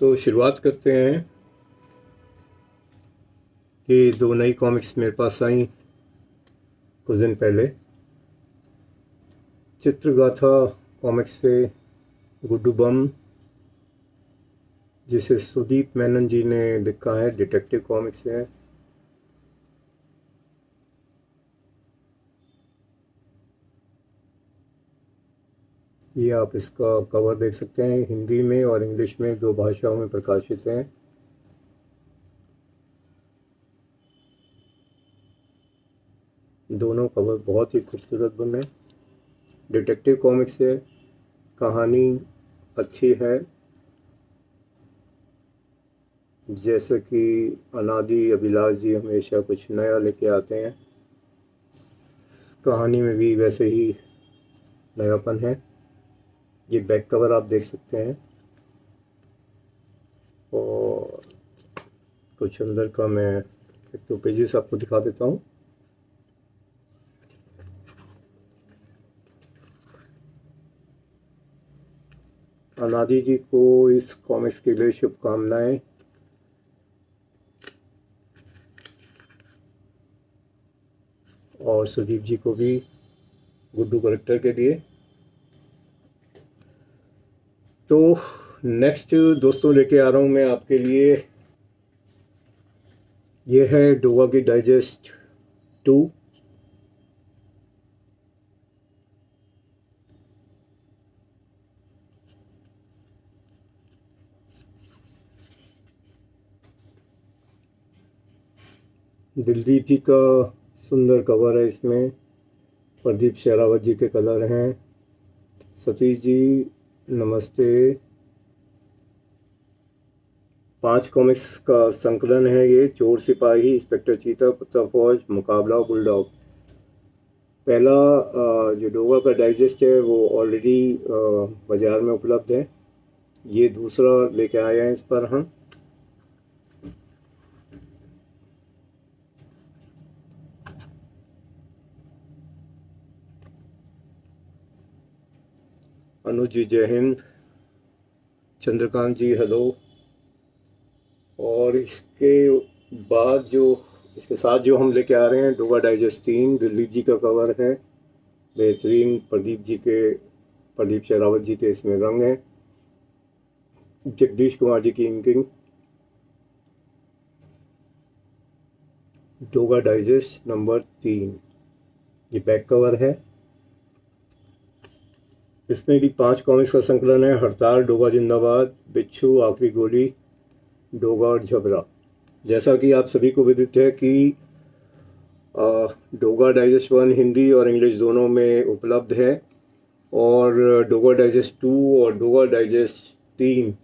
तो शुरुआत करते हैं कि दो नई कॉमिक्स मेरे पास आई कुछ दिन पहले। चित्रगाथा कॉमिक्स से गुड्डू बम, जिसे सुदीप मेनन जी ने लिखा है, डिटेक्टिव कॉमिक्स है। ये आप इसका कवर देख सकते हैं, हिंदी में और इंग्लिश में दो भाषाओं में प्रकाशित है। दोनों कवर बहुत ही खूबसूरत बने। डिटेक्टिव कॉमिक्स है, कहानी अच्छी है। जैसे कि अनादि अभिलाष जी हमेशा कुछ नया लेके आते हैं, कहानी में भी वैसे ही नयापन है। ये बैक कवर आप देख सकते हैं और कुछ अंदर का मैं एक तो पेजेस आपको दिखा देता हूँ। अनादि जी को इस कॉमिक्स के लिए शुभकामनाएं। और सुदीप जी को भी गुड्डू करेक्टर के लिए। तो नेक्स्ट दोस्तों लेके आ रहा हूँ मैं आपके लिए, ये है डोगा की डाइजेस्ट 2। दिलदीप जी का सुंदर कवर है इसमें, प्रदीप शेरावत जी के कलर हैं। सतीश जी नमस्ते। 5 कॉमिक्स का संकलन है ये। चोर सिपाही, इंस्पेक्टर चीता, कुत्ता फौज, मुकाबला, बुलडॉग। पहला जो डोगा का डाइजेस्ट है वो ऑलरेडी बाज़ार में उपलब्ध है। ये दूसरा लेके आए हैं इस पर हम। अनुज जी जय हिंद। चंद्रकांत जी हेलो। और इसके साथ जो हम लेके आ रहे हैं, डोगा डाइजेस्ट 3, दिलीप जी का कवर है बेहतरीन। प्रदीप शेरावत जी के इसमें रंग हैं। जगदीश कुमार जी की इंकिंग। डोगा डाइजेस्ट नंबर 3, ये बैक कवर है। इसमें भी 5 कॉमिक्स का संकलन है। हड़ताल, डोगा जिंदाबाद, बिच्छू, आखिरी गोली, डोगा और झबरा। जैसा कि आप सभी को विदित है कि डोगा डाइजेस्ट 1 हिंदी और इंग्लिश दोनों में उपलब्ध है, और डोगा डाइजेस्ट 2 और डोगा डाइजेस्ट 3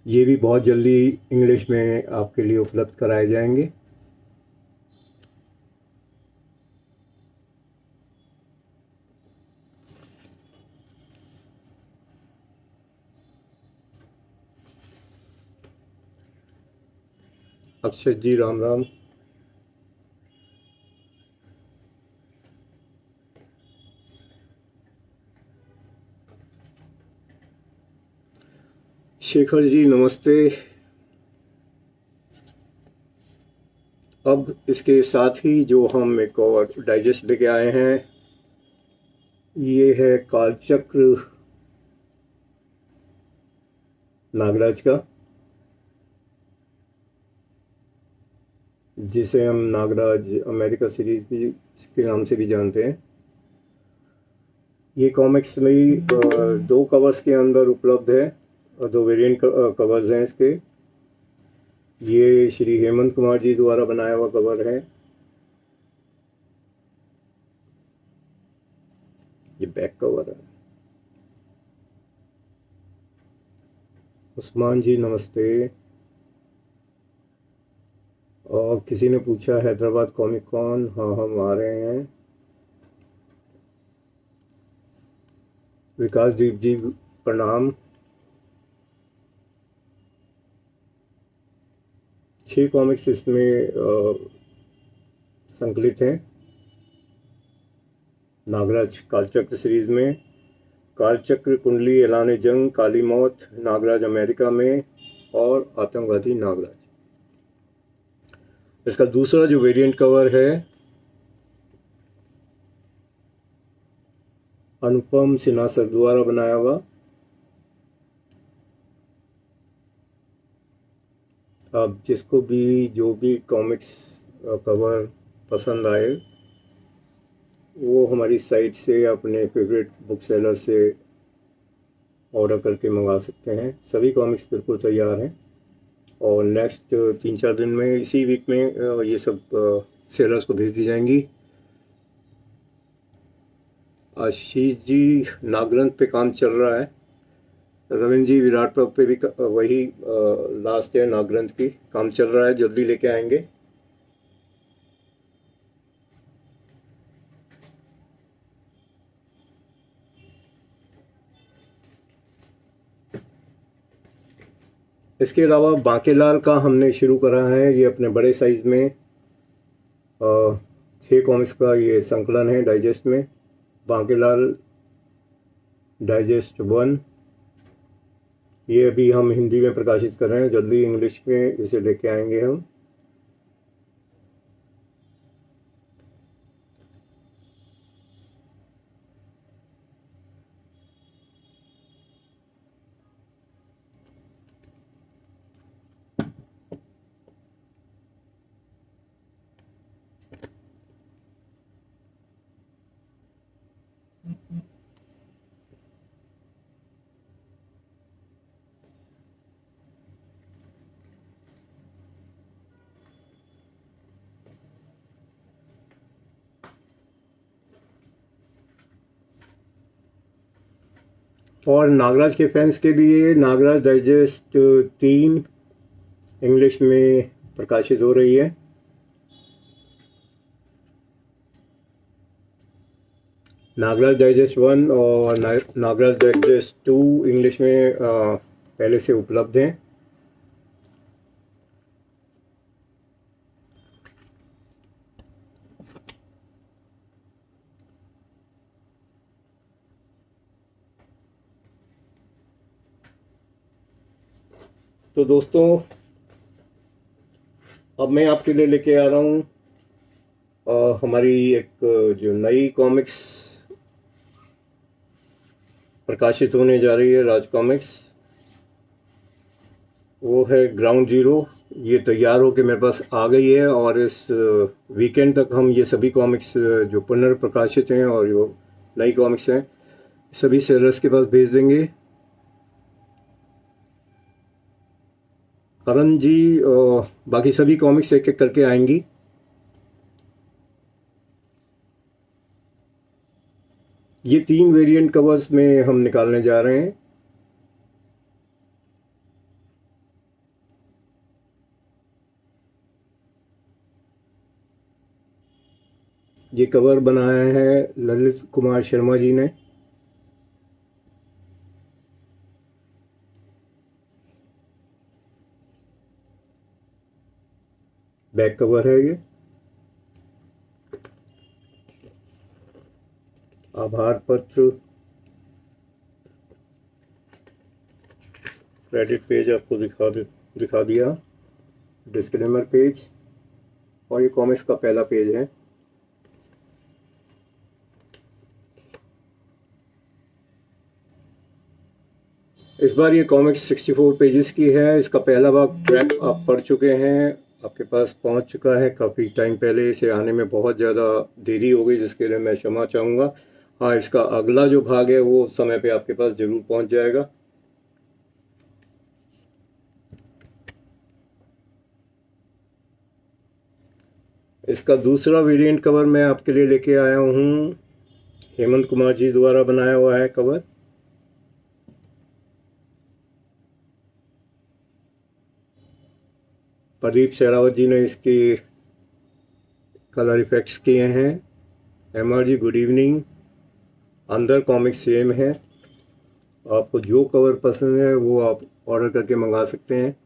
ये भी बहुत जल्दी इंग्लिश में आपके लिए उपलब्ध कराए जाएंगे। अक्षय जी राम राम। शेखर जी नमस्ते। अब इसके साथ ही जो हम एक और डाइजेस्ट लेके आए हैं, ये है कालचक्र नागराज का, जिसे हम नागराज अमेरिका सीरीज भी के नाम से भी जानते हैं। ये कॉमिक्स में 2 कवर्स के अंदर उपलब्ध है और 2 वेरिएंट कवर्स हैं इसके। ये श्री हेमंत कुमार जी द्वारा बनाया हुआ कवर है। ये बैक कवर है। उस्मान जी नमस्ते। और किसी ने पूछा हैदराबाद कॉमिक कॉन, हाँ हम आ रहे हैं। विकास दीप जी प्रणाम। 6 कॉमिक्स इसमें संकलित हैं नागराज कालचक्र सीरीज में। कालचक्र, कुंडली, ऐलान जंग, काली मौत, नागराज अमेरिका में और आतंकवादी नागराज। इसका दूसरा जो वेरिएंट कवर है अनुपम सिन्हा सर द्वारा बनाया हुआ। अब जिसको भी जो भी कॉमिक्स कवर पसंद आए वो हमारी साइट से अपने फेवरेट बुक सेलर से ऑर्डर करके मंगा सकते हैं। सभी कॉमिक्स बिल्कुल तैयार हैं और नेक्स्ट 3-4 दिन में, इसी वीक में ये सब सेलर्स को भेज दी जाएंगी। आशीष जी नागरंथ पे काम चल रहा है। रविंद्र जी विराट पर्व पे भी वही लास्ट है नागरंथ की, काम चल रहा है, जल्दी लेके आएंगे। इसके अलावा बांकेलाल का हमने शुरू करा है, ये अपने बड़े साइज में 6 कॉमिक्स का ये संकलन है डाइजेस्ट में। बांकेलाल डाइजेस्ट 1, ये अभी हम हिंदी में प्रकाशित कर रहे हैं, जल्दी इंग्लिश में इसे लेके आएंगे हम। और नागराज के फैंस के लिए नागराज डाइजेस्ट 3 इंग्लिश में प्रकाशित हो रही है। नागराज डाइजेस्ट 1 और नागराज डाइजेस्ट 2 इंग्लिश में पहले से उपलब्ध हैं। तो दोस्तों अब मैं आपके लिए लेके आ रहा हूँ हमारी एक जो नई कॉमिक्स प्रकाशित होने जा रही है राज कॉमिक्स, वो है ग्राउंड जीरो। ये तैयार होकर मेरे पास आ गई है और इस वीकेंड तक हम ये सभी कॉमिक्स जो पुनर्प्रकाशित हैं और जो नई कॉमिक्स हैं सभी सेलर्स के पास भेज देंगे। करण जी बाकी सभी कॉमिक्स एक एक करके आएंगी। ये 3 वेरिएंट कवर्स में हम निकालने जा रहे हैं। ये कवर बनाया है ललित कुमार शर्मा जी ने। बैक कवर है ये। आभार पत्र, क्रेडिट पेज आपको दिखा दिया, डिस्क्लेमर पेज, और ये कॉमिक्स का पहला पेज है। इस बार ये कॉमिक्स 64 पेजेस की है। इसका पहला भाग ट्रैक आप पढ़ चुके हैं, आपके पास पहुंच चुका है काफ़ी टाइम पहले। इसे आने में बहुत ज़्यादा देरी हो गई जिसके लिए मैं क्षमा चाहूँगा। हाँ, इसका अगला जो भाग है वो समय पे आपके पास ज़रूर पहुंच जाएगा। इसका दूसरा वेरिएंट कवर मैं आपके लिए लेके आया हूँ, हेमंत कुमार जी द्वारा बनाया हुआ है कवर। प्रदीप शेरावत जी ने इसकी कलर इफेक्ट्स किए हैं। एमआर जी गुड इवनिंग। अंदर कॉमिक सेम है, आपको जो कवर पसंद है वो आप ऑर्डर करके मंगा सकते हैं।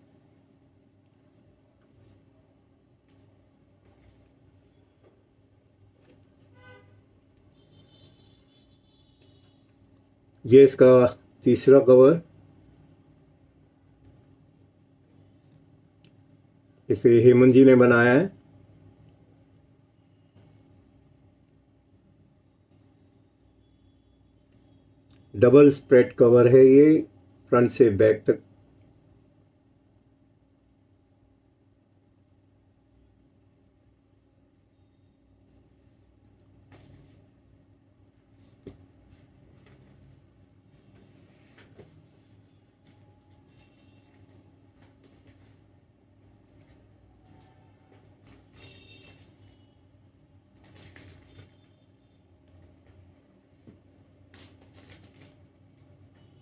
ये इसका तीसरा कवर, इसे हेमंत जी ने बनाया है। डबल स्प्रेड कवर है ये, फ्रंट से बैक तक।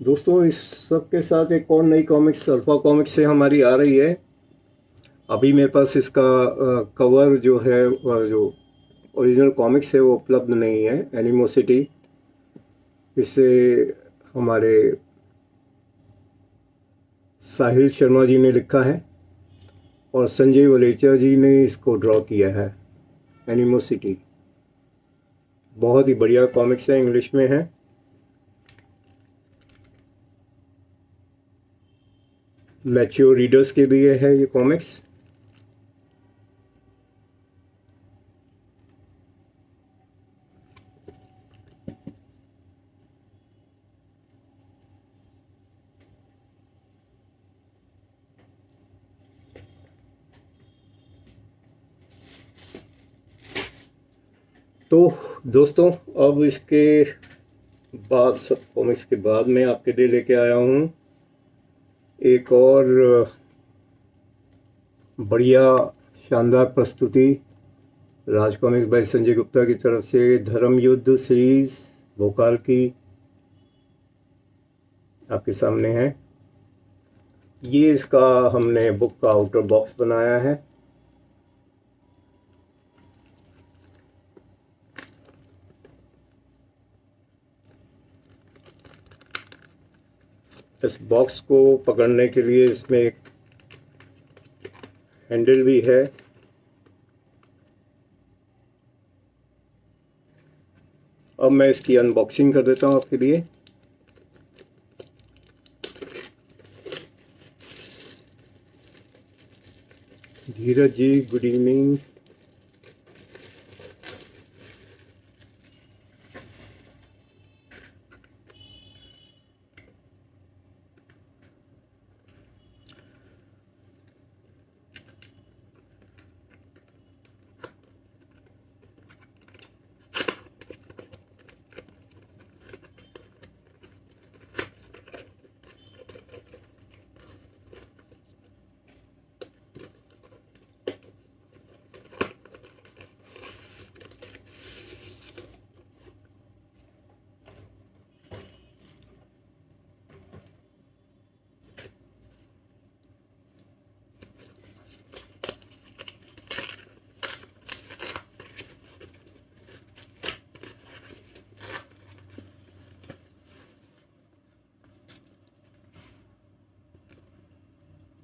दोस्तों, इस सब के साथ एक और नई कॉमिक्स अल्फा कॉमिक्स से हमारी आ रही है। अभी मेरे पास इसका कवर जो है, जो ओरिजिनल कॉमिक्स है वो उपलब्ध नहीं है। एनिमोसिटी, इसे हमारे साहिल शर्मा जी ने लिखा है और संजय वलेचा जी ने इसको ड्रॉ किया है। एनिमोसिटी बहुत ही बढ़िया कॉमिक्स है, इंग्लिश में है। मैच्योर रीडर्स के लिए है ये कॉमिक्स। तो दोस्तों, अब इसके बाद, सब कॉमिक्स के बाद में आपके लिए लेके आया हूँ एक और बढ़िया शानदार प्रस्तुति राज कॉमिक्स बाय संजय गुप्ता की तरफ से। धर्म युद्ध सीरीज भोकाल की आपके सामने है। ये इसका हमने बुक का आउटर बॉक्स बनाया है। इस बॉक्स को पकड़ने के लिए इसमें एक हैंडल भी है। अब मैं इसकी अनबॉक्सिंग कर देता हूँ आपके लिए। धीरज जी, गुड इवनिंग।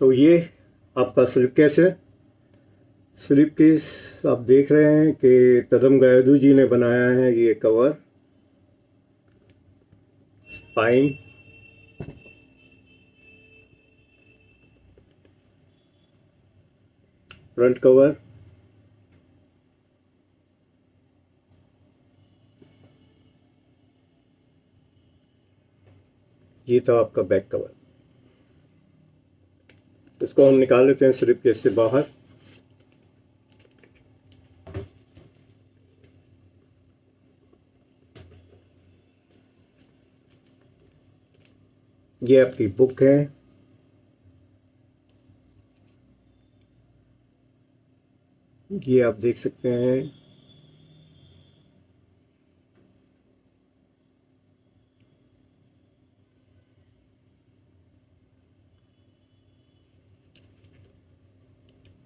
तो ये आपका स्लिप केस है। स्लिप केस आप देख रहे हैं कि तदम गायदू जी ने बनाया है। ये कवर, स्पाइन, फ्रंट कवर, ये था आपका बैक कवर। इसको हम निकाल लेते हैं स्लिप केस से बाहर। ये आपकी बुक है। ये आप देख सकते हैं।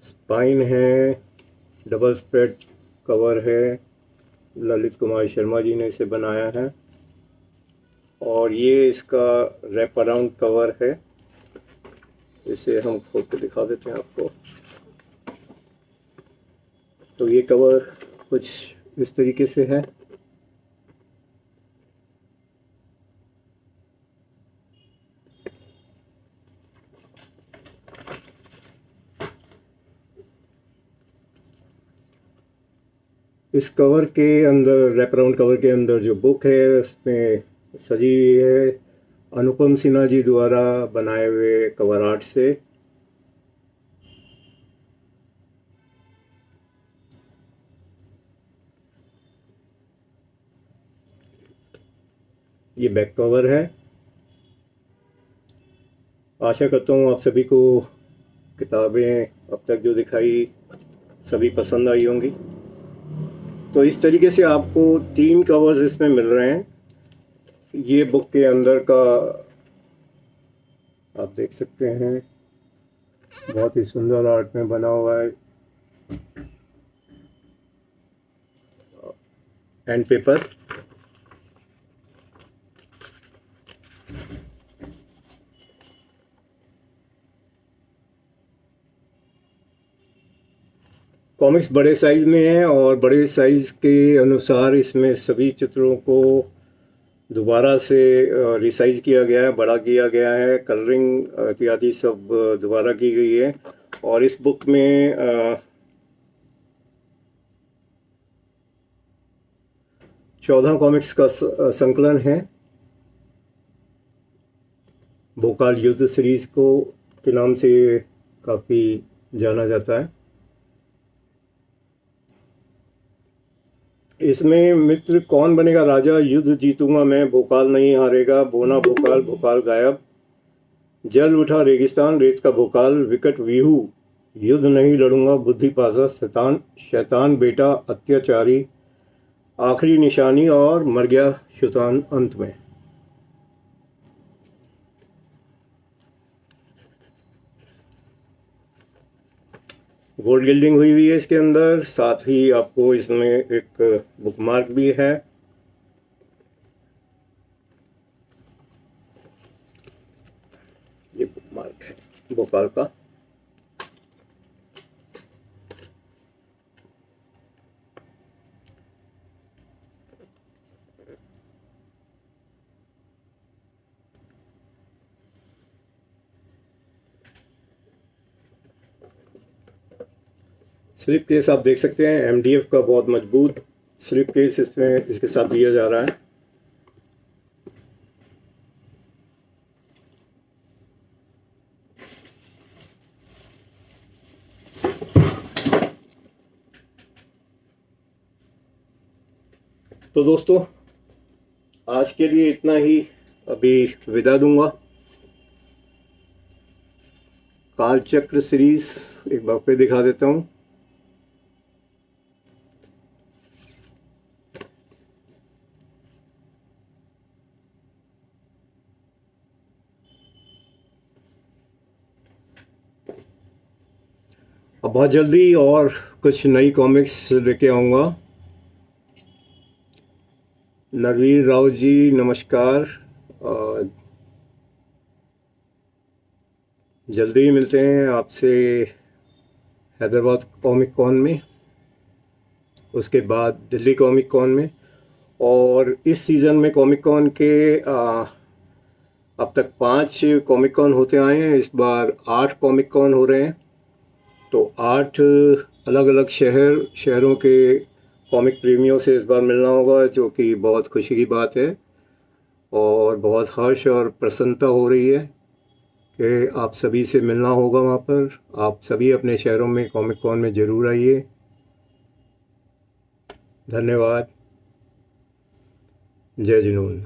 स्पाइन है, डबल स्प्रेड कवर है। ललित कुमार शर्मा जी ने इसे बनाया है। और ये इसका रैप अराउंड कवर है। इसे हम खोल के दिखा देते हैं आपको। तो ये कवर कुछ इस तरीके से है। इस कवर के अंदर, रैप अराउंड कवर के अंदर जो बुक है उसमें सजी है अनुपम सिन्हा जी द्वारा बनाए हुए कवर आर्ट से। ये बैक कवर है। आशा करता हूँ आप सभी को किताबें अब तक जो दिखाई सभी पसंद आई होंगी। तो इस तरीके से आपको 3 कवर्स इसमें मिल रहे हैं। ये बुक के अंदर का आप देख सकते हैं, बहुत ही सुंदर आर्ट में बना हुआ है एंड पेपर। कॉमिक्स बड़े साइज में है और बड़े साइज के अनुसार इसमें सभी चित्रों को दोबारा से रिसाइज किया गया है, बड़ा किया गया है, कलरिंग इत्यादि सब दोबारा की गई है। और इस बुक में 14 कॉमिक्स का संकलन है। भोकाल युद्ध सीरीज को के नाम से काफ़ी जाना जाता है। इसमें मित्र कौन बनेगा राजा, युद्ध जीतूंगा मैं, भोकाल नहीं हारेगा, बोना भोकाल, भोकाल गायब, जल उठा रेगिस्तान, रेत का भोकाल, विकट व्यूह, युद्ध नहीं लड़ूंगा, बुद्धि पासा, शैतान शैतान बेटा अत्याचारी, आखिरी निशानी और मर गया शैतान अंत में। गोल्ड गिल्डिंग हुई हुई है इसके अंदर, साथ ही आपको इसमें एक बुकमार्क भी है। ये बुकमार्क है भोपाल का। स्लिप केस आप देख सकते हैं, एमडीएफ का बहुत मजबूत स्लिप केस इसमें इसके साथ दिया जा रहा है। तो दोस्तों आज के लिए इतना ही, अभी विदा दूंगा। कालचक्र सीरीज एक बार फिर दिखा देता हूँ। अब बहुत जल्दी और कुछ नई कॉमिक्स लेके आऊँगा। नरवीर राव जी नमस्कार, जल्दी ही मिलते हैं आपसे हैदराबाद कॉमिक कॉन में, उसके बाद दिल्ली कॉमिक कॉन में। और इस सीज़न में कॉमिक कॉन के अब तक 5 कॉमिक कॉन होते आए हैं, इस बार 8 कॉमिक कॉन हो रहे हैं। तो 8 अलग अलग शहरों के कॉमिक प्रेमियों से इस बार मिलना होगा, जो कि बहुत खुशी की बात है और बहुत हर्ष और प्रसन्नता हो रही है कि आप सभी से मिलना होगा वहाँ पर। आप सभी अपने शहरों में कॉमिक कॉन में ज़रूर आइए। धन्यवाद। जय जुनून।